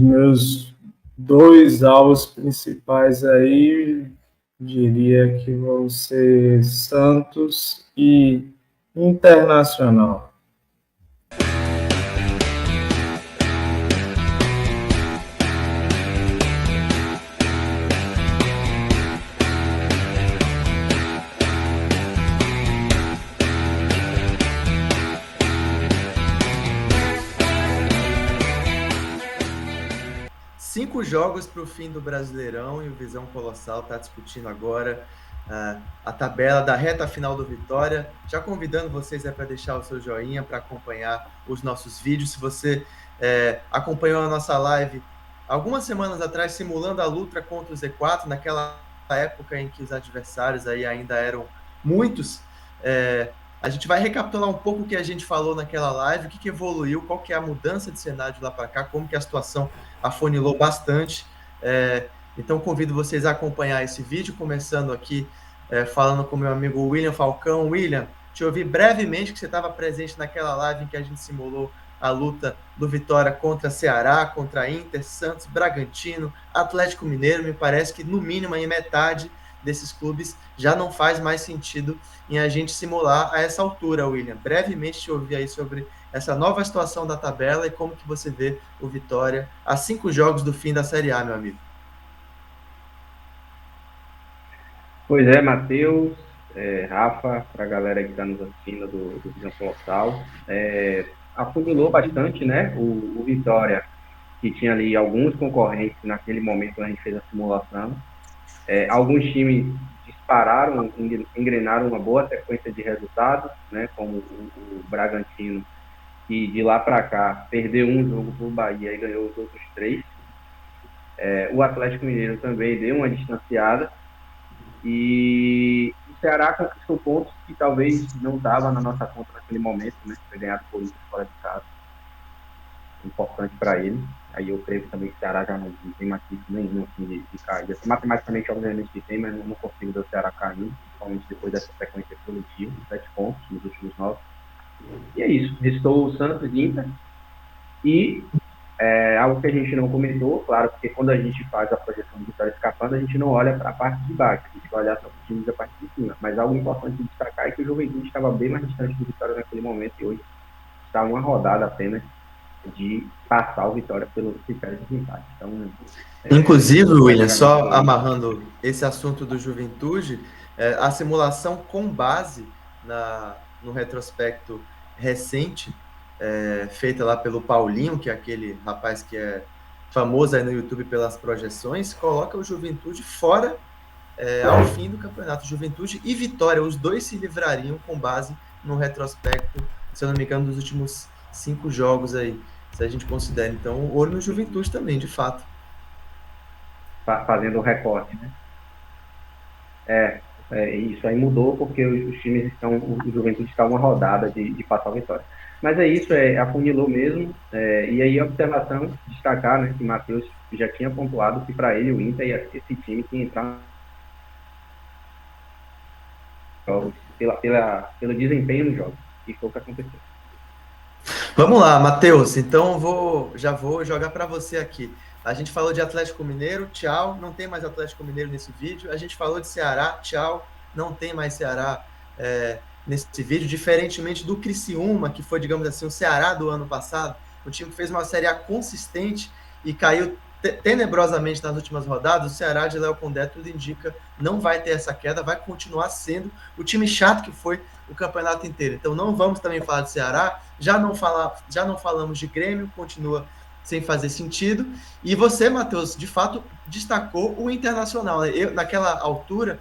Meus dois alvos principais aí, diria que vão ser Santos e Internacional. Cinco jogos para o fim do Brasileirão e o Visão Colossal está discutindo agora a tabela da reta final do Vitória. Já convidando vocês para deixar o seu joinha para acompanhar os nossos vídeos. Se você acompanhou a nossa live algumas semanas atrás, simulando a luta contra o Z4, naquela época em que os adversários aí ainda eram muitos, a gente vai recapitular um pouco o que a gente falou naquela live, o que evoluiu, qual que é a mudança de cenário de lá para cá, como que a situação afunilou bastante. Então, convido vocês a acompanhar esse vídeo, começando aqui falando com meu amigo William Falcão. William, te ouvi brevemente, que você estava presente naquela live em que a gente simulou a luta do Vitória contra Ceará, contra Inter, Santos, Bragantino, Atlético Mineiro. Me parece que, no mínimo, em metade desses clubes já não faz mais sentido em a gente simular a essa altura, William. Brevemente te ouvi aí sobre essa nova situação da tabela e como que você vê o Vitória a 5 jogos do fim da Série A, meu amigo. Pois é, Matheus, Rafa, para a galera que está nos assistindo do Visão Colossal, afunilou bastante, né, o Vitória, que tinha ali alguns concorrentes naquele momento quando a gente fez a simulação. Alguns times dispararam, engrenaram uma boa sequência de resultados, né, como o Bragantino, que de lá para cá perdeu um jogo para o Bahia e ganhou os outros 3. O Atlético Mineiro também deu uma distanciada. E o Ceará conquistou pontos que talvez não estava na nossa conta naquele momento, né? Foi ganhado por Inter fora de casa. Importante para ele. Aí eu creio também que o Ceará já não tem mais risco nenhum assim, de cair. Assim, matematicamente, obviamente, que tem, mas não consigo ver o Ceará caindo, principalmente depois dessa sequência positiva, 7 pontos nos últimos 9. E é isso. Restou o Santos e Inter. E algo que a gente não comentou, claro, porque quando a gente faz a projeção do Vitória escapando, a gente não olha para a parte de baixo, a gente vai olhar só para os times da parte de cima. Mas algo importante de destacar é que o Juventude estava bem mais distante do Vitória naquele momento e hoje está uma rodada apenas de passar o Vitória pelo critério de empate. Então, inclusive, William, só amarrando esse assunto do Juventude, a simulação com base no retrospecto recente, feita lá pelo Paulinho, que é aquele rapaz que é famoso aí no YouTube pelas projeções, coloca o Juventude fora ao fim do campeonato. Juventude e Vitória, os dois se livrariam com base no retrospecto, se eu não me engano, dos últimos 5 jogos aí, se a gente considera. Então, olho no Juventude também, de fato. Fazendo o recorte, né? Isso aí mudou porque os times estão, o Juventude está uma rodada de passar a Vitória. Mas é isso, afunilou mesmo. E aí a observação, destacar, né, que o Matheus já tinha pontuado que para ele o Inter, esse time que entrar pelo desempenho no jogo. E foi o que aconteceu. Vamos lá, Matheus. Então já vou jogar para você aqui. A gente falou de Atlético Mineiro, tchau. Não tem mais Atlético Mineiro nesse vídeo. A gente falou de Ceará, tchau. Não tem mais Ceará nesse vídeo. Diferentemente do Criciúma, que foi, digamos assim, o Ceará do ano passado. O time que fez uma Série A consistente e caiu tenebrosamente nas últimas rodadas. O Ceará de Léo Condé, tudo indica, não vai ter essa queda, vai continuar sendo o time chato que foi o campeonato inteiro. Então não vamos também falar de Ceará, já não falamos de Grêmio, continua sem fazer sentido. E você, Matheus, de fato destacou o Internacional. Naquela altura,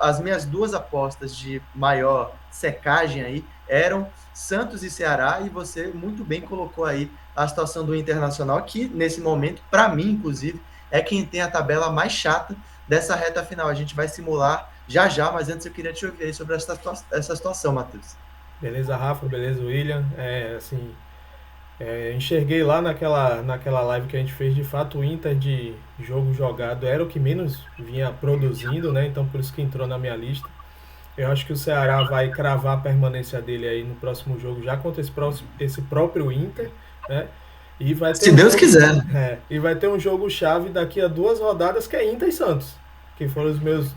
as minhas duas apostas de maior secagem aí eram Santos e Ceará, e você muito bem colocou aí a situação do Internacional, que nesse momento, para mim, inclusive, é quem tem a tabela mais chata dessa reta final. A gente vai simular já, mas antes eu queria te ouvir aí sobre essa situação, Matheus. Beleza, Rafa, beleza, William. Enxerguei lá naquela live que a gente fez, de fato, o Inter de jogo jogado era o que menos vinha produzindo, né? Então por isso que entrou na minha lista. Eu acho que o Ceará vai cravar a permanência dele aí no próximo jogo, já contra esse próprio Inter, né? E vai ter Se Deus quiser. E vai ter um jogo-chave daqui a 2 rodadas, que é Inter e Santos. Que foram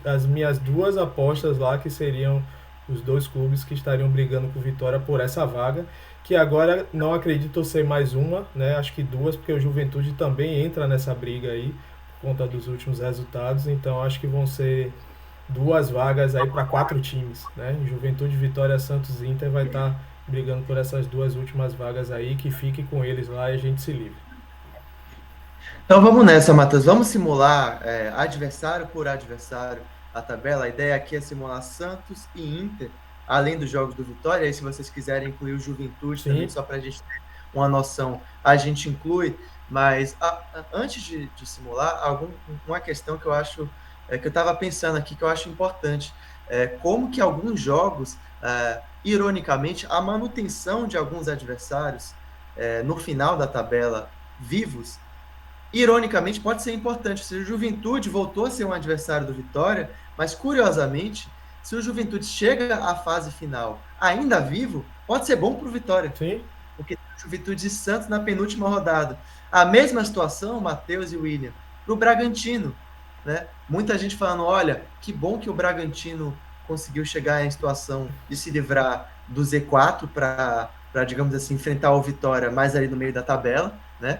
as minhas 2 apostas lá, que seriam os 2 clubes que estariam brigando com Vitória por essa vaga. Que agora não acredito ser mais uma, né? Acho que 2, porque o Juventude também entra nessa briga aí, por conta dos últimos resultados. Então acho que vão ser 2 vagas aí para 4 times, né? Juventude, Vitória, Santos e Inter vai estar brigando por essas 2 últimas vagas aí, que fique com eles lá e a gente se livre. Então vamos nessa, Matheus. Vamos simular adversário por adversário a tabela. A ideia aqui é simular Santos e Inter, além dos jogos do Vitória. Aí, se vocês quiserem incluir o Juventude também, só para a gente ter uma noção, a gente inclui. Mas antes de simular, uma questão que eu acho, que eu estava pensando aqui, que eu acho importante, como que alguns jogos, ironicamente, a manutenção de alguns adversários no final da tabela vivos, ironicamente, pode ser importante. Se o Juventude voltou a ser um adversário do Vitória, mas, curiosamente, se o Juventude chega à fase final ainda vivo, pode ser bom para o Vitória. Sim. Porque tem o Juventude e Santos na penúltima rodada. A mesma situação, Matheus e William, para o Bragantino. Né? Muita gente falando, olha, que bom que o Bragantino conseguiu chegar em situação de se livrar do Z4 para, digamos assim, enfrentar o Vitória mais ali no meio da tabela, né?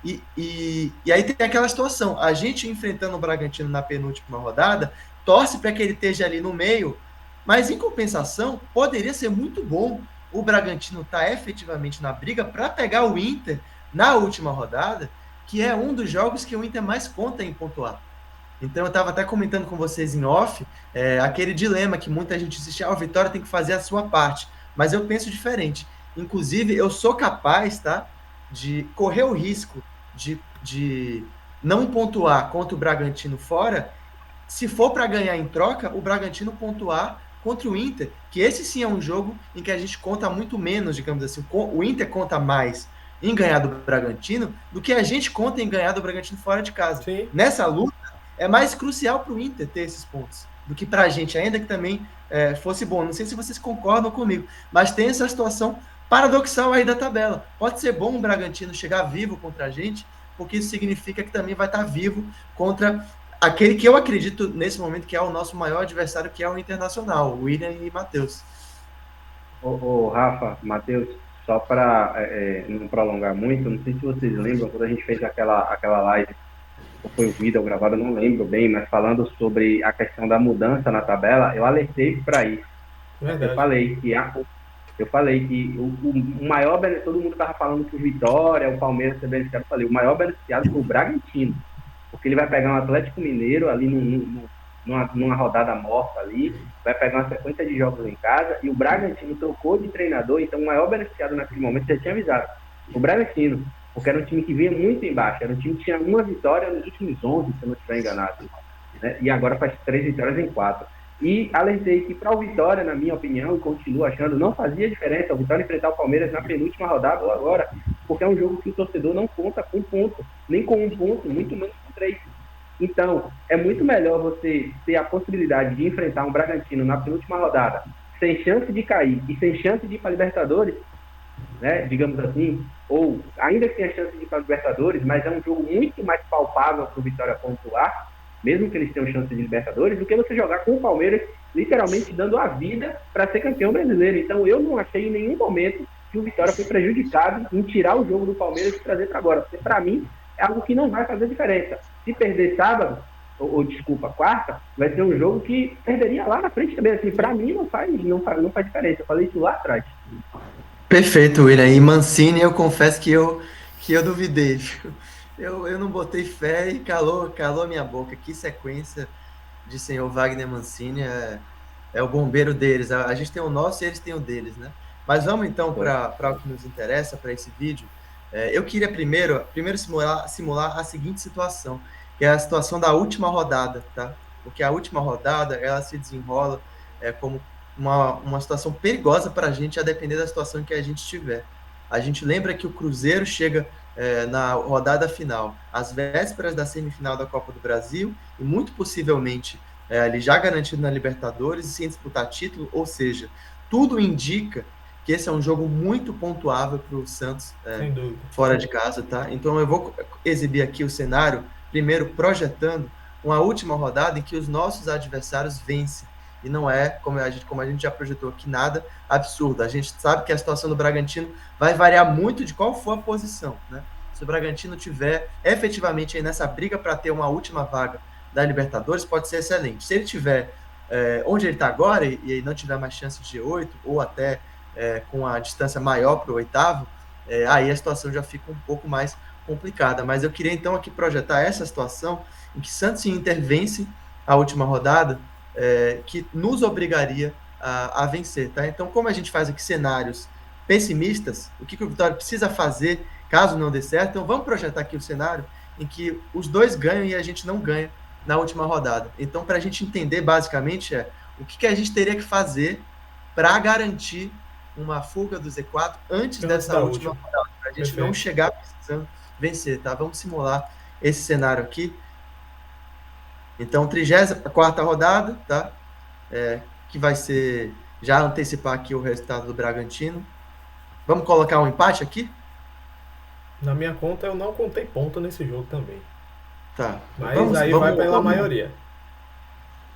E aí tem aquela situação, a gente enfrentando o Bragantino na penúltima rodada, torce para que ele esteja ali no meio, mas em compensação, poderia ser muito bom o Bragantino estar efetivamente na briga para pegar o Inter na última rodada, que é um dos jogos que o Inter mais conta em pontuar. Então eu estava até comentando com vocês em off, aquele dilema que muita gente assiste, o Vitória tem que fazer a sua parte, mas eu penso diferente. Inclusive, eu sou capaz, tá, de correr o risco de não pontuar contra o Bragantino fora, se for para ganhar em troca, o Bragantino pontuar contra o Inter, que esse sim é um jogo em que a gente conta muito menos, digamos assim, o Inter conta mais em ganhar do Bragantino do que a gente conta em ganhar do Bragantino fora de casa. Sim. Nessa luta, é mais crucial para o Inter ter esses pontos do que para a gente, ainda que também fosse bom. Não sei se vocês concordam comigo, mas tem essa situação paradoxal aí da tabela. Pode ser bom o Bragantino chegar vivo contra a gente, porque isso significa que também vai estar vivo contra aquele que eu acredito nesse momento que é o nosso maior adversário, que é o Internacional, o William e Matheus. Ô, Rafa, Matheus, só para não prolongar muito, não sei se vocês lembram, quando a gente fez aquela live, ou foi o vídeo gravado, eu não lembro bem, mas falando sobre a questão da mudança na tabela, eu alertei para isso. Verdade. Eu falei que o maior beneficiado, todo mundo estava falando que o Vitória, o Palmeiras ser beneficiado, eu falei, o maior beneficiado foi o Bragantino, porque ele vai pegar um Atlético Mineiro ali numa rodada morta ali, vai pegar uma sequência de jogos em casa, e o Bragantino trocou de treinador, então o maior beneficiado naquele momento, já tinha avisado, o Bragantino, porque era um time que vinha muito embaixo, era um time que tinha uma vitória nos últimos 11, se eu não estiver enganado, né? E agora faz 3 vitórias em 4. E alertei que para o Vitória, na minha opinião, e continuo achando, não fazia diferença o Vitória enfrentar o Palmeiras na penúltima rodada ou agora, porque é um jogo que o torcedor não conta com ponto, nem com um ponto, muito menos com 3. Então, é muito melhor você ter a possibilidade de enfrentar um Bragantino na penúltima rodada, sem chance de cair e sem chance de ir para a Libertadores, né, digamos assim, ou ainda que tenha chance de ir para a Libertadores, mas é um jogo muito mais palpável para o Vitória pontuar, mesmo que eles tenham chance de Libertadores, do que você jogar com o Palmeiras, literalmente dando a vida para ser campeão brasileiro. Então, eu não achei em nenhum momento que o Vitória foi prejudicado em tirar o jogo do Palmeiras e trazer para agora, porque para mim é algo que não vai fazer diferença. Se perder sábado, desculpa, quarta, vai ser um jogo que perderia lá na frente também. Assim, para mim não faz diferença. Eu falei isso lá atrás. Perfeito, William. E Mancini, eu confesso que eu duvidei. Eu não botei fé e calou minha boca. Que sequência de senhor Wagner Mancini. É o bombeiro deles. A gente tem o nosso e eles têm o deles, né? Mas vamos então para o que nos interessa, para esse vídeo. Eu queria primeiro simular a seguinte situação, que é a situação da última rodada, tá? Porque a última rodada, ela se desenrola como uma situação perigosa para a gente, a depender da situação em que a gente estiver. A gente lembra que o Cruzeiro chega na rodada final, às vésperas da semifinal da Copa do Brasil, e muito possivelmente ele já garantido na Libertadores e sem disputar título, ou seja, tudo indica porque esse é um jogo muito pontuável para o Santos Sem dúvida. fora de casa, tá? Então eu vou exibir aqui o cenário, primeiro projetando uma última rodada em que os nossos adversários vencem. E não é, como a gente já projetou aqui, nada absurdo. A gente sabe que a situação do Bragantino vai variar muito de qual for a posição, né? Se o Bragantino tiver efetivamente aí nessa briga para ter uma última vaga da Libertadores, pode ser excelente. Se ele tiver onde ele está agora e não tiver mais chance de G8 ou até com a distância maior para o oitavo, aí a situação já fica um pouco mais complicada. Mas eu queria então aqui projetar essa situação em que Santos e Inter vencem a última rodada, que nos obrigaria a vencer, tá? Então, como a gente faz aqui cenários pessimistas, o que o Vitória precisa fazer caso não dê certo? Então, vamos projetar aqui o cenário em que os dois ganham e a gente não ganha na última rodada. Então, para a gente entender, basicamente, o que a gente teria que fazer para garantir uma fuga do Z4 antes dessa última rodada, para a gente não chegar precisando vencer, tá? Vamos simular esse cenário aqui. Então, 34ª rodada, tá? Que vai ser, já antecipar aqui o resultado do Bragantino. Vamos colocar um empate aqui? Na minha conta, eu não contei ponto nesse jogo também. Tá. Mas vai pela maioria.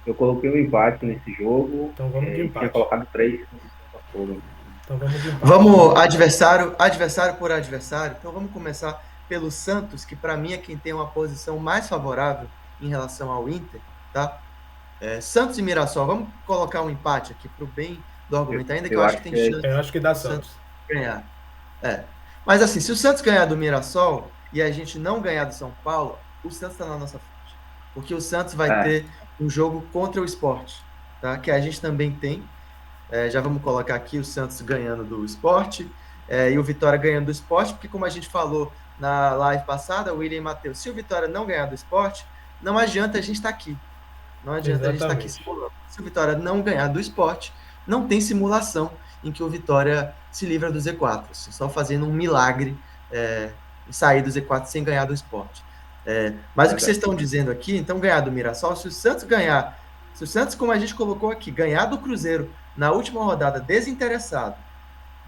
Eu coloquei um empate nesse jogo. Então vamos de empate. Tinha colocado 3. Então vamos de empate. Vamos adversário por adversário. Então vamos começar pelo Santos, que para mim é quem tem uma posição mais favorável em relação ao Inter, tá? Santos e Mirassol, vamos colocar um empate aqui para o bem do argumento, ainda que eu acho que tem chance. Eu acho que dá Santos ganhar. Mas assim, se o Santos ganhar do Mirassol e a gente não ganhar do São Paulo, o Santos está na nossa frente. Porque o Santos vai ter um jogo contra o Sport, tá? Que a gente também tem. Já vamos colocar aqui o Santos ganhando do Sport e o Vitória ganhando do Sport, porque como a gente falou na live passada, o William e Matheus, se o Vitória não ganhar do Sport, não adianta a gente estar aqui. Não adianta a gente estar aqui simulando. Se o Vitória não ganhar do Sport, não tem simulação em que o Vitória se livra do Z4. Só fazendo um milagre sair do Z4 sem ganhar do Sport. Mas o que vocês estão dizendo aqui, então ganhar do Mirassol, se o Santos, como a gente colocou aqui, ganhar do Cruzeiro na última rodada desinteressado,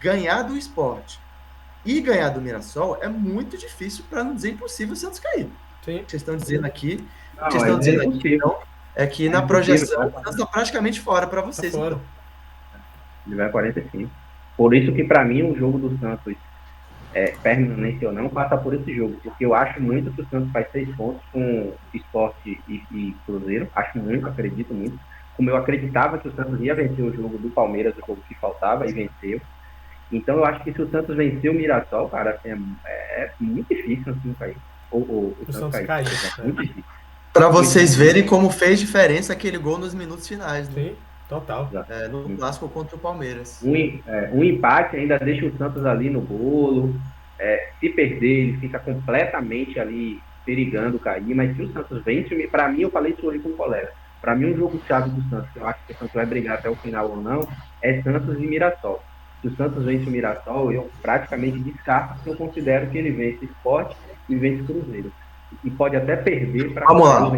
ganhar do Sport e ganhar do Mirassol, é muito difícil, para não dizer impossível, o Santos cair. Sim. O que vocês estão dizendo aqui, então, é que na projeção o Santos está praticamente fora para vocês. Então. Ele vai 45. Por isso que, para mim, o jogo do Santos, permanente ou não, passa por esse jogo. Porque eu acho muito que o Santos faz 6 pontos com Sport e Cruzeiro. Acho muito, acredito muito. Como eu acreditava que o Santos ia vencer o jogo do Palmeiras, o jogo que faltava, e venceu. Então, eu acho que se o Santos vencer o Mirassol, cara, é muito difícil assim cair. O Santos cair. É muito difícil. Para vocês verem como fez diferença aquele gol nos minutos finais, né? Sim, total. No clássico contra o Palmeiras. Um empate ainda deixa o Santos ali no bolo. Se perder, ele fica completamente ali perigando cair. Mas se o Santos vence, para mim, eu falei isso hoje com um colega. Para mim, um jogo-chave do Santos, que eu acho que o Santos vai brigar até o final ou não, é Santos e Mirassol. Se o Santos vence o Mirassol, eu praticamente descarto, porque eu considero que ele vence Sport e vence Cruzeiro. E pode até perder para... Vamos lá.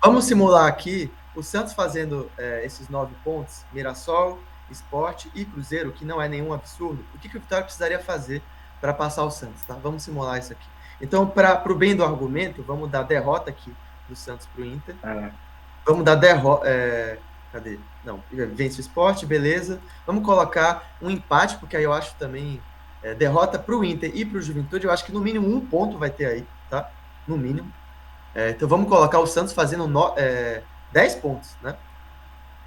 Vamos simular aqui o Santos fazendo esses 9 pontos, Mirassol, Sport e Cruzeiro, que não é nenhum absurdo. O que o Vitória precisaria fazer para passar o Santos, tá? Vamos simular isso aqui. Então, para o bem do argumento, vamos dar derrota aqui do Santos para o Inter. Vamos dar derrota... Cadê? Não, vence o Sport, beleza. Vamos colocar um empate, porque aí eu acho também derrota para o Inter e para o Juventude. Eu acho que no mínimo 1 ponto vai ter aí, tá? No mínimo. Então vamos colocar o Santos fazendo 10 pontos, né?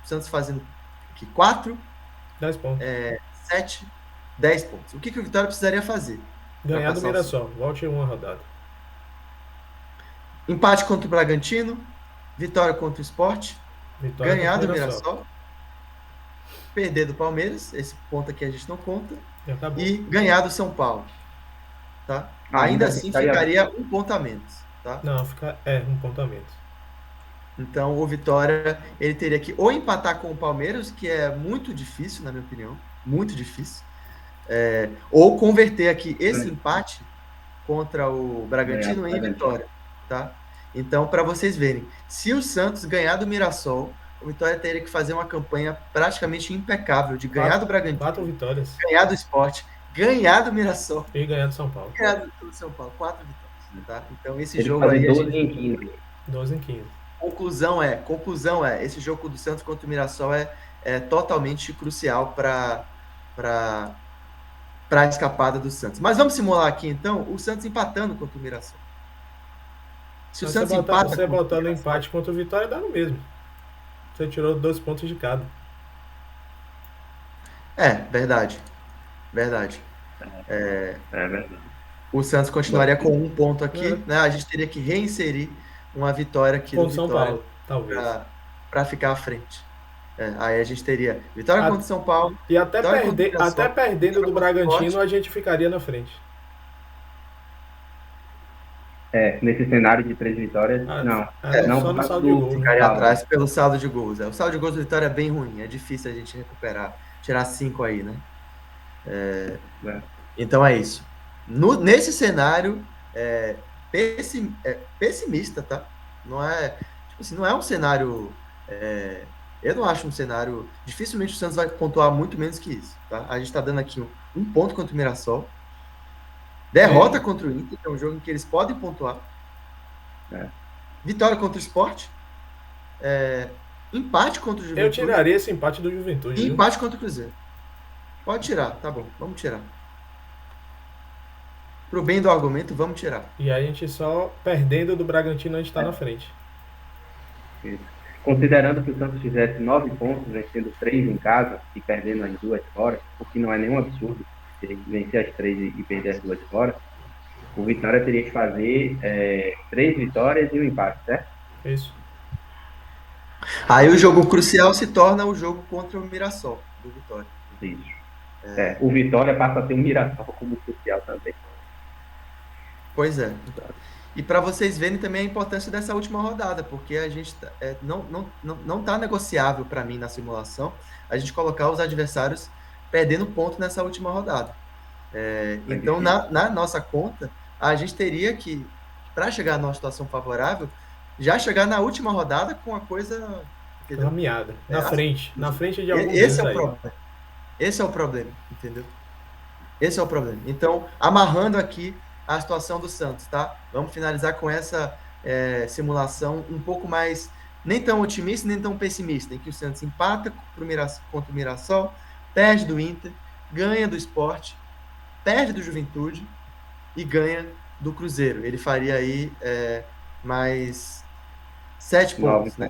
O Santos fazendo aqui 4, 10 pontos. 7, 10 pontos. O que o Vitória precisaria fazer? Ganhar do Mirassol. Volte uma rodada. Empate contra o Bragantino. Vitória contra o Sport. Ganhar do Mirassol. Perder do Palmeiras. Esse ponto aqui a gente não conta. E ganhar do São Paulo. Tá? Ainda assim ficaria 1 ponto a menos. Tá? Não, fica 1 ponto a menos. Então o Vitória ele teria que ou empatar com o Palmeiras, que é muito difícil, na minha opinião. Muito difícil. Ou converter aqui esse empate contra o Bragantino em vitória. Tá? Então, para vocês verem, se o Santos ganhar do Mirassol, o Vitória teria que fazer uma campanha praticamente impecável de ganhar do Bragantino, 4 vitórias. ganhar do Sport, ganhar do Mirassol E ganhar do São Paulo. ganhar do São Paulo. 4 vitórias, tá? Então esse Ele jogo fazer aí... 12 em 15. 12 em 15. Conclusão é, esse jogo do Santos contra o Mirassol é totalmente crucial para a escapada do Santos. Mas vamos simular aqui, então, o Santos empatando contra o Mirassol. Se o Santos empata... Você botando empate contra o Vitória, dá no mesmo. Você tirou 2 pontos de cada. Verdade. Verdade. É verdade. O Santos continuaria com 1 ponto aqui, né? A gente teria que reinserir uma vitória aqui do Contra São Vitória Paulo, talvez. para ficar à frente. Aí a gente teria vitória contra o São Paulo. E até Mirassol, perdendo do Bragantino, Sport. a gente ficaria na frente. Nesse cenário de 3 vitórias, não. Não, só no por saldo de gol. Ficaria atrás pelo saldo de gols. O saldo de gols do Vitória é bem ruim. É difícil a gente recuperar. Tirar 5 aí, né? Então é isso. Nesse cenário pessimista, tá? Não é, tipo assim, não é um cenário... eu não acho um cenário... Dificilmente o Santos vai pontuar muito menos que isso, tá? A gente tá dando aqui 1 ponto contra o Mirassol. Derrota contra o Inter, que é um jogo em que eles podem pontuar. Vitória contra o Sport. Empate contra o Juventude. Eu tiraria esse empate do Juventude. E empate contra o Cruzeiro. Pode tirar, tá bom. Vamos tirar. Pro bem do argumento, vamos tirar. E aí a gente só perdendo do Bragantino, a gente tá na frente. Isso. Considerando que o Santos fizesse 9 pontos, vencendo 3 em casa e perdendo as 2 fora, o que não é nenhum absurdo, vencer as 3 e perder as 2 fora, o Vitória teria que fazer 3 vitórias e um empate, certo? Isso. Aí o jogo crucial se torna o jogo contra o Mirassol, do Vitória. Isso. O Vitória passa a ter um Mirassol como crucial também. Pois é. E para vocês verem também a importância dessa última rodada, porque a gente não tá negociável para mim na simulação a gente colocar os adversários perdendo ponto nessa última rodada. Então, na nossa conta, a gente teria que, para chegar numa situação favorável, já chegar na última rodada com a coisa... Caminhada. Na frente de algum Esse é o problema. Esse é o problema, entendeu? Esse é o problema. Então, amarrando aqui a situação do Santos, tá? Vamos finalizar com essa simulação um pouco mais, nem tão otimista, nem tão pessimista, em que o Santos empata contra o Mirassol, perde do Inter, ganha do Sport, perde do Juventude e ganha do Cruzeiro. Ele faria aí mais 7 pontos, né?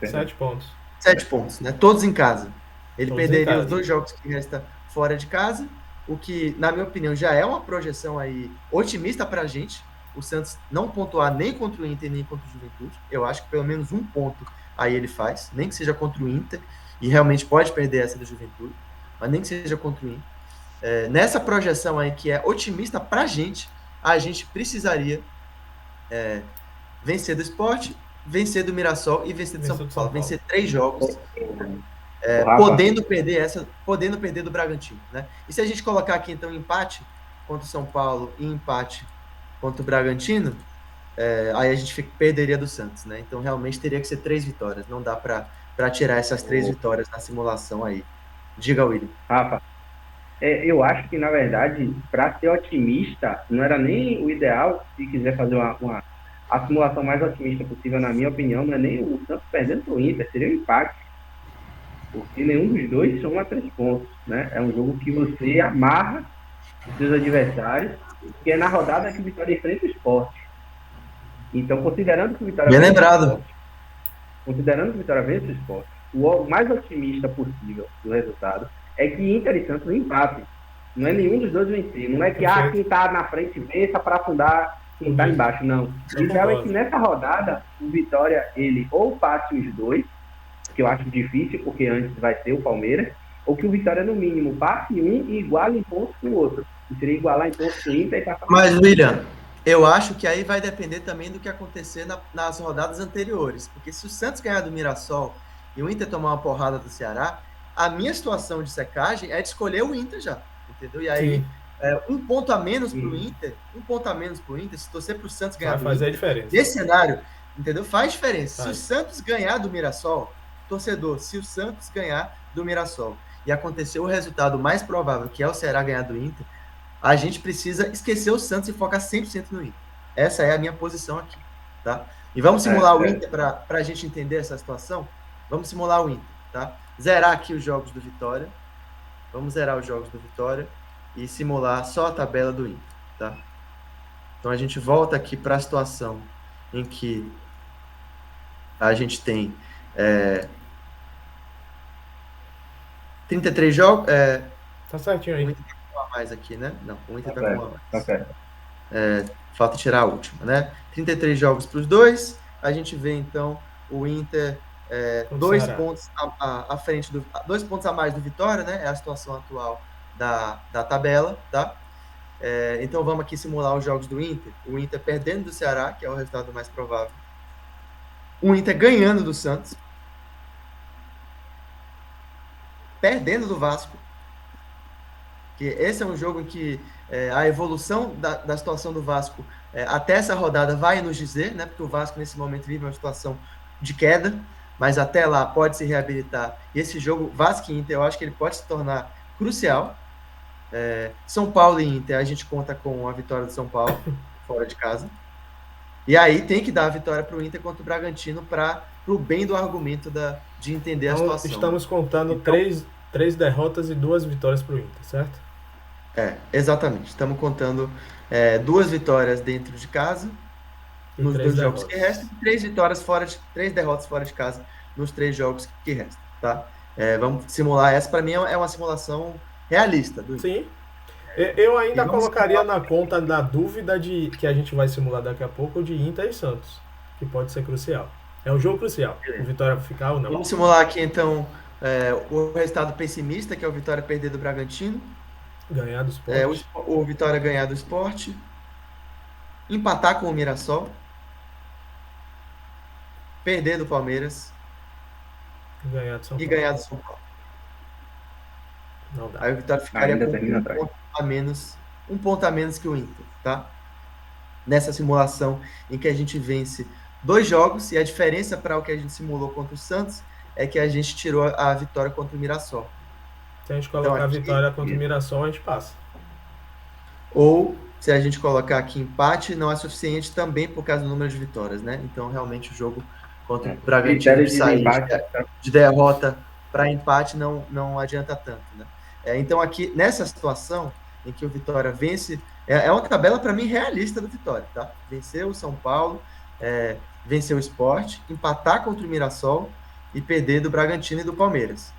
7 pontos. 7 pontos, né? Todos em casa. Ele Todos perderia os 2 jogos que restam fora de casa, o que, na minha opinião, já é uma projeção aí otimista pra gente. O Santos não pontuar nem contra o Inter, nem contra o Juventude. Eu acho que pelo menos 1 ponto aí ele faz, nem que seja contra o Inter, e realmente pode perder essa da Juventude, mas nem que seja contra o Inter. Nessa projeção aí que é otimista pra gente, a gente precisaria vencer do Sport, vencer do Mirassol e vencer do São Paulo. Vencer 3 jogos, podendo perder do Bragantino, né? E se a gente colocar aqui, então, empate contra o São Paulo e empate contra o Bragantino, aí a gente perderia do Santos, né? Então, realmente, teria que ser 3 vitórias. Não dá para tirar essas 3 vitórias na simulação aí. Diga, William. Rafa, eu acho que, na verdade, para ser otimista, não era nem o ideal, se quiser fazer a simulação mais otimista possível, na minha opinião, não é nem o Santos perdendo para o Inter, seria um empate. Porque nenhum dos dois soma 3 pontos, né? É um jogo que você amarra os seus adversários, que é na rodada que o Vitória enfrenta o Sport. Então, considerando que o Vitória vence o Sport, o mais otimista possível do resultado é que Inter e Santos empatem. Não é nenhum dos dois vencer. Não é que quem está na frente vença para afundar quem está embaixo, não. O ideal é que nessa rodada o Vitória, ele ou passe os dois, que eu acho difícil, porque antes vai ser o Palmeiras, ou que o Vitória, no mínimo, passe um e iguale em pontos com o outro. Que seria igualar em pontos com o Inter e passar. Mas, William, eu acho que aí vai depender também do que acontecer nas rodadas anteriores. Porque se o Santos ganhar do Mirassol e o Inter tomar uma porrada do Ceará, a minha situação de secagem é de escolher o Inter já, entendeu? E aí, 1 ponto a menos pro Inter, se torcer pro Santos ganhar vai fazer a diferença. Entendeu? Faz diferença. Se o Faz. Santos ganhar do Mirassol, torcedor, se o Santos ganhar do Mirassol e acontecer o resultado mais provável, que é o Ceará ganhar do Inter, a gente precisa esquecer o Santos e focar 100% no Inter. Essa é a minha posição aqui, tá? E vamos simular o Inter para a gente entender essa situação? Vamos simular o Inter, tá? Zerar aqui os jogos do Vitória. Vamos zerar os jogos do Vitória e simular só a tabela do Inter, tá? Então a gente volta aqui para a situação em que a gente tem 33 jogos. Tá certinho O aí. Inter tá com um a mais aqui, né? Não, o Inter tá certo, com um a mais. tá certo. Falta tirar a última, né? 33 jogos para os dois. A gente vê, então, o Inter Contra o 2 Ceará. pontos à frente 2 pontos a mais do Vitória, né? É a situação atual da tabela, tá? Então vamos aqui simular os jogos do Inter. O Inter perdendo do Ceará, que é o resultado mais provável. O Inter ganhando do Santos. Perdendo do Vasco. Que esse é um jogo em que a evolução da situação do Vasco até essa rodada vai nos dizer, né? Porque o Vasco nesse momento vive uma situação de queda, mas até lá pode se reabilitar. E esse jogo, Vasco e Inter, eu acho que ele pode se tornar crucial. São Paulo e Inter, a gente conta com a vitória do São Paulo, fora de casa. E aí tem que dar a vitória para o Inter contra o Bragantino para o bem do argumento de entender a situação. Estamos contando Então, 3 derrotas e 2 vitórias pro Inter, certo? Exatamente. Estamos contando 2 vitórias dentro de casa E nos 3 2 jogos derrotas. que restam, 3 derrotas fora de casa nos 3 jogos que restam, tá? Vamos simular essa. Para mim é uma simulação realista do Inter. Sim. Eu ainda E vamos colocaria na conta da dúvida de que a gente vai simular daqui a pouco de Inter e Santos, que pode ser crucial. É um jogo crucial. O Vitória ficar ou não. Vamos simular aqui então o resultado pessimista, que é o Vitória perder do Bragantino. Ganhar do Sport. O Vitória ganhar do Sport, empatar com o Mirassol, perder do Palmeiras Ganhar do São e Paulo. ganhar do São Paulo. Não dá. Aí o Vitória ficaria Ainda com termina um atrás. ponto a menos que o Inter, tá? Nessa simulação em que a gente vence 2 jogos e a diferença para o que a gente simulou contra o Santos é que a gente tirou a vitória contra o Mirassol. Se a gente colocar a aqui- vitória contra o Mirassol, a gente passa. Ou, se a gente colocar aqui empate, não é suficiente também por causa do número de vitórias, né? Então, realmente, o jogo contra o Bragantino Critério de de sair desempate. de derrota para empate não adianta tanto, né? Então, aqui, nessa situação em que o Vitória vence, é uma tabela, para mim, realista do Vitória, tá? Vencer o São Paulo, vencer o Sport, empatar contra o Mirassol e perder do Bragantino e do Palmeiras.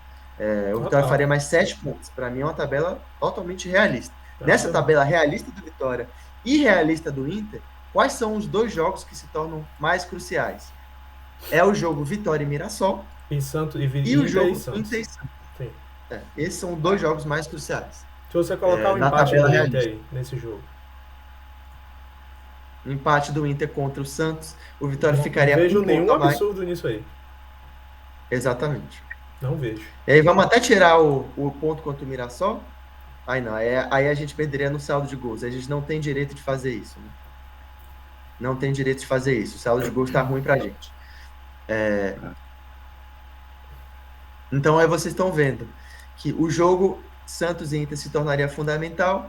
O Vitória faria mais 7 pontos. Para mim, é uma tabela totalmente realista. Nessa tabela realista do Vitória e realista do Inter, quais são os 2 jogos que se tornam mais cruciais? É o jogo Vitória e Mirassol E Santos e o jogo Santos. Inter e Santos. Sim. Esses são 2 jogos mais cruciais. Se você colocar o na empate do tabela Inter aí, nesse jogo. O empate do Inter contra o Santos, o Vitória Não ficaria vejo ponto nenhum a mais. absurdo nisso aí. Exatamente. Não vejo. E aí vamos até tirar o ponto contra o Mirassol? Aí não, aí a gente perderia no saldo de gols. A gente não tem direito de fazer isso, né? Não tem direito de fazer isso. O saldo de gols está ruim pra gente. Então aí vocês estão vendo que o jogo Santos e Inter se tornaria fundamental,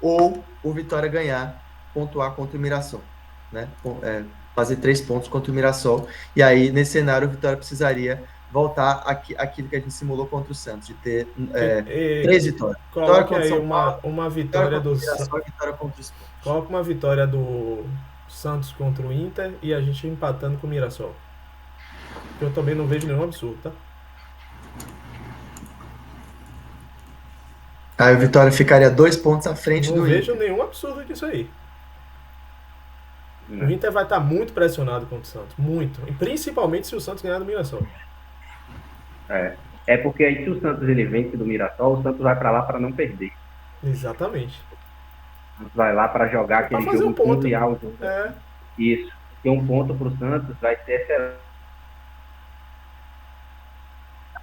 ou o Vitória ganhar, pontuar contra o Mirassol, né? Fazer 3 pontos contra o Mirassol. E aí, nesse cenário, o Vitória precisaria voltar aquilo que a gente simulou contra o Santos, de ter 3 vitórias. Coloque contra aí São Paulo, uma vitória vitória contra do o Mirassol e vitória contra o Sport. Coloca uma vitória do Santos contra o Inter e a gente empatando com o Mirassol. Eu também não vejo nenhum absurdo, tá? Aí o Vitória ficaria 2 pontos à frente Não do vejo Inter. nenhum absurdo disso aí. O Inter vai estar muito pressionado contra o Santos. Muito. E principalmente se o Santos ganhar do Mirassol. É porque aí se o Santos ele vence do Mirassol, o Santos vai para lá para não perder. Exatamente. O Santos vai lá para jogar aquele fazer jogo um ponto. crucial. É. Isso. Porque um ponto para o Santos vai ser excelente.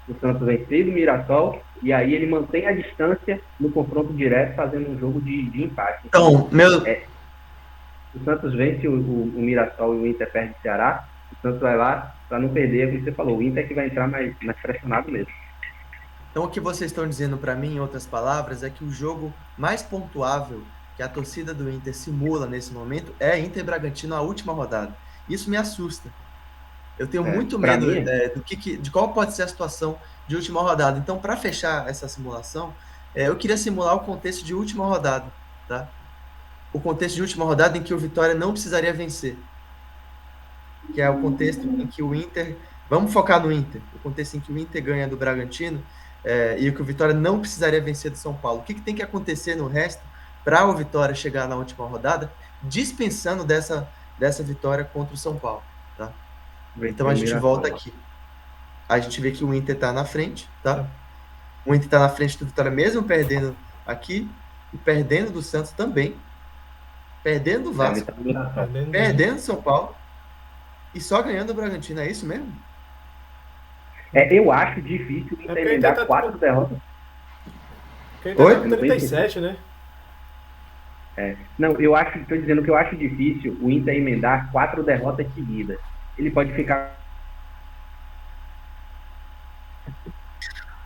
O Santos vencer do Mirassol e aí ele mantém a distância no confronto direto, fazendo um jogo de empate. Então, o Santos vence o Mirassol e o Inter perde o Ceará, o Santos vai lá para não perder, como você falou, o Inter é que vai entrar mais pressionado mesmo. Então, o que vocês estão dizendo para mim, em outras palavras, é que o jogo mais pontuável que a torcida do Inter simula nesse momento é Inter e Bragantino, a última rodada. Isso me assusta. Eu tenho muito medo de qual pode ser a situação de última rodada. Então, para fechar essa simulação, eu queria simular o contexto de última rodada, tá? O contexto de última rodada em que o Vitória não precisaria vencer. Que é o contexto em que o Inter... Vamos focar no Inter. O contexto em que o Inter ganha do Bragantino e que o Vitória não precisaria vencer do São Paulo. O que tem que acontecer no resto para o Vitória chegar na última rodada, dispensando dessa vitória contra o São Paulo, tá? Então a gente volta aqui. A gente vê que o Inter está na frente, tá? O Inter está na frente do Vitória, mesmo perdendo aqui, e perdendo do Santos também, perdendo do Vasco, perdendo do São Paulo, e só ganhando do Bragantino. É isso mesmo? Eu acho difícil o Inter emendar 4 derrotas. Porque o Inter tá com 37, né? Não, estou dizendo que eu acho difícil o Inter emendar 4 derrotas seguidas. Ele pode ficar...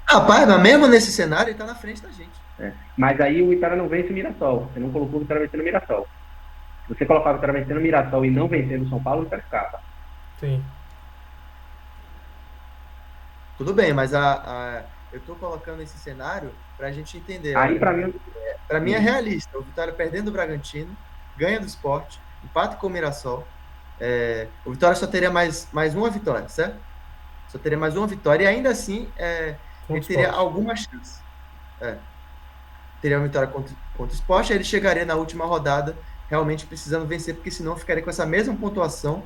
Rapaz, mas mesmo nesse cenário, ele tá na frente da gente. Mas aí o Vitória não vence o Mirassol. Você não colocou o Vitória vencendo o Mirassol. Se você colocar o Vitória vencendo o Mirassol e não vencendo o São Paulo, o Vitória escapa. Sim. Tudo bem, mas eu tô colocando esse cenário pra gente entender. Aí, pra mim é realista. O Vitória perdendo o Bragantino, ganha do Sport, empata com o Mirassol. O Vitória só teria mais uma vitória, certo? Só teria mais uma vitória e ainda assim ele teria alguma chance. Teria uma vitória contra o Sport, aí ele chegaria na última rodada realmente precisando vencer, porque senão ficaria com essa mesma pontuação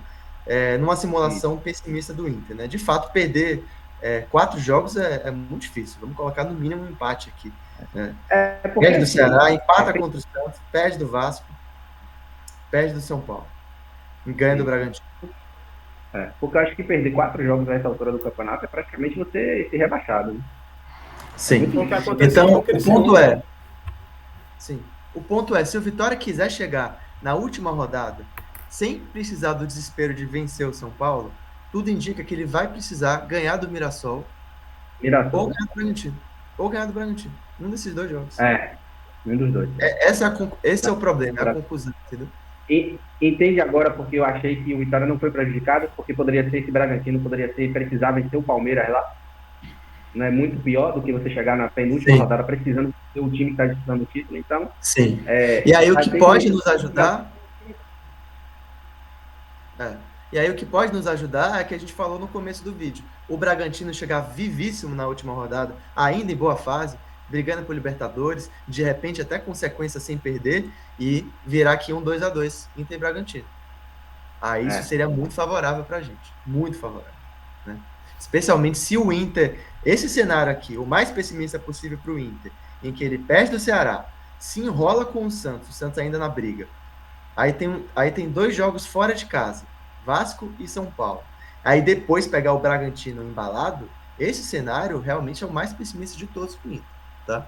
numa simulação pessimista do Inter, né? De fato, perder 4 jogos é muito difícil. Vamos colocar no mínimo um empate aqui. Perde do Ceará, empata contra o Santos, perde do Vasco, perde do São Paulo e ganha do Bragantino. Porque eu acho que perder 4 jogos nessa altura do campeonato é praticamente você ser rebaixado. Né? Sim. Então, o ponto é, se o Vitória quiser chegar na última rodada sem precisar do desespero de vencer o São Paulo, tudo indica que ele vai precisar ganhar do Mirassol. Ou ganhar do Bragantino. Ou ganhar do Bragantino. Um desses 2 jogos. Um dos 2. Esse é o problema, é a conclusão, entendeu? Entende agora porque eu achei que o Vitória não foi prejudicado, porque poderia ser esse Bragantino, precisar vencer o Palmeiras lá. Não é muito pior do que você chegar na penúltima rodada precisando ser o time que está disputando o título, então... Sim. E aí o que pode nos ajudar... E aí o que pode nos ajudar é que a gente falou no começo do vídeo. O Bragantino chegar vivíssimo na última rodada, ainda em boa fase, brigando por Libertadores, de repente até com sequência sem perder, e virar aqui um 2-2 Inter e Bragantino. Aí isso seria muito favorável pra gente. Muito favorável. Né? Especialmente se o Inter... Esse cenário aqui, o mais pessimista possível pro Inter, em que ele perde do Ceará, se enrola com o Santos ainda na briga. Aí tem 2 jogos fora de casa, Vasco e São Paulo. Aí depois pegar o Bragantino embalado, esse cenário realmente é o mais pessimista de todos pro Inter, tá?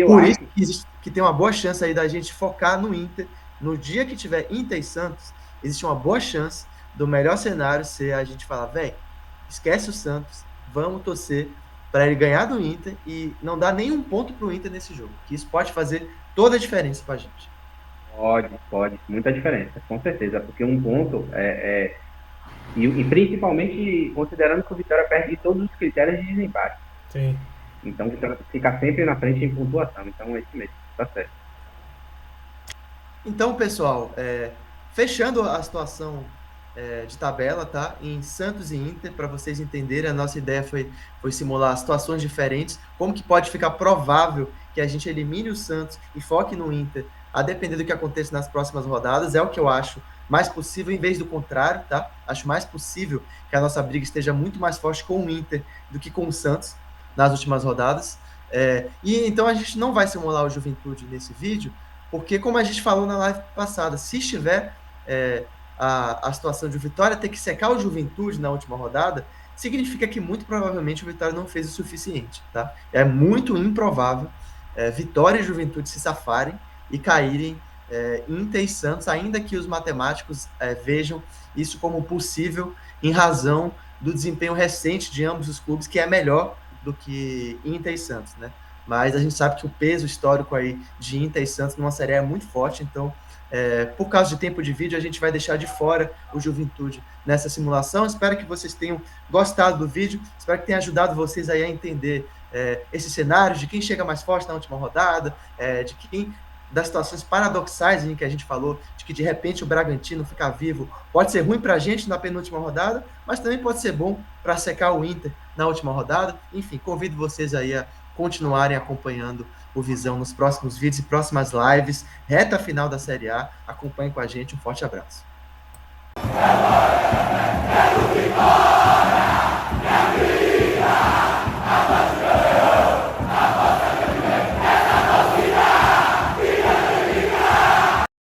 Por isso que tem uma boa chance aí da gente focar no Inter. No dia que tiver Inter e Santos, existe uma boa chance do melhor cenário ser a gente falar, esquece o Santos, vamos torcer para ele ganhar do Inter e não dar nenhum ponto pro Inter nesse jogo, que isso pode fazer toda a diferença pra gente. Pode. Muita diferença, com certeza. Porque um ponto e principalmente considerando que o Vitória perde todos os critérios de desempate. Sim. Então o Vitória fica sempre na frente em pontuação. Então é isso mesmo, tá certo. Então, pessoal, fechando a situação de tabela, tá? Em Santos e Inter, para vocês entenderem, a nossa ideia foi simular situações diferentes, como que pode ficar provável que a gente elimine o Santos e foque no Inter, a depender do que aconteça nas próximas rodadas, é o que eu acho mais possível, em vez do contrário, tá? Acho mais possível que a nossa briga esteja muito mais forte com o Inter do que com o Santos nas últimas rodadas. E então a gente não vai simular o Juventude nesse vídeo, porque como a gente falou na live passada, se estiver a situação de o Vitória ter que secar o Juventude na última rodada, significa que muito provavelmente o Vitória não fez o suficiente, tá? É muito improvável Vitória e Juventude se safarem e caírem Inter e Santos, ainda que os matemáticos vejam isso como possível em razão do desempenho recente de ambos os clubes, que é melhor do que Inter e Santos, né? Mas a gente sabe que o peso histórico aí de Inter e Santos numa Série A é muito forte, então, por causa de tempo de vídeo, a gente vai deixar de fora o Juventude nessa simulação. Espero que vocês tenham gostado do vídeo, espero que tenha ajudado vocês aí a entender esses cenários, de quem chega mais forte na última rodada, de quem... das situações paradoxais em que a gente falou, de que de repente o Bragantino ficar vivo pode ser ruim para a gente na penúltima rodada, mas também pode ser bom para secar o Inter na última rodada. Enfim, convido vocês aí a continuarem acompanhando o Visão nos próximos vídeos e próximas lives, reta final da Série A. Acompanhem com a gente, um forte abraço.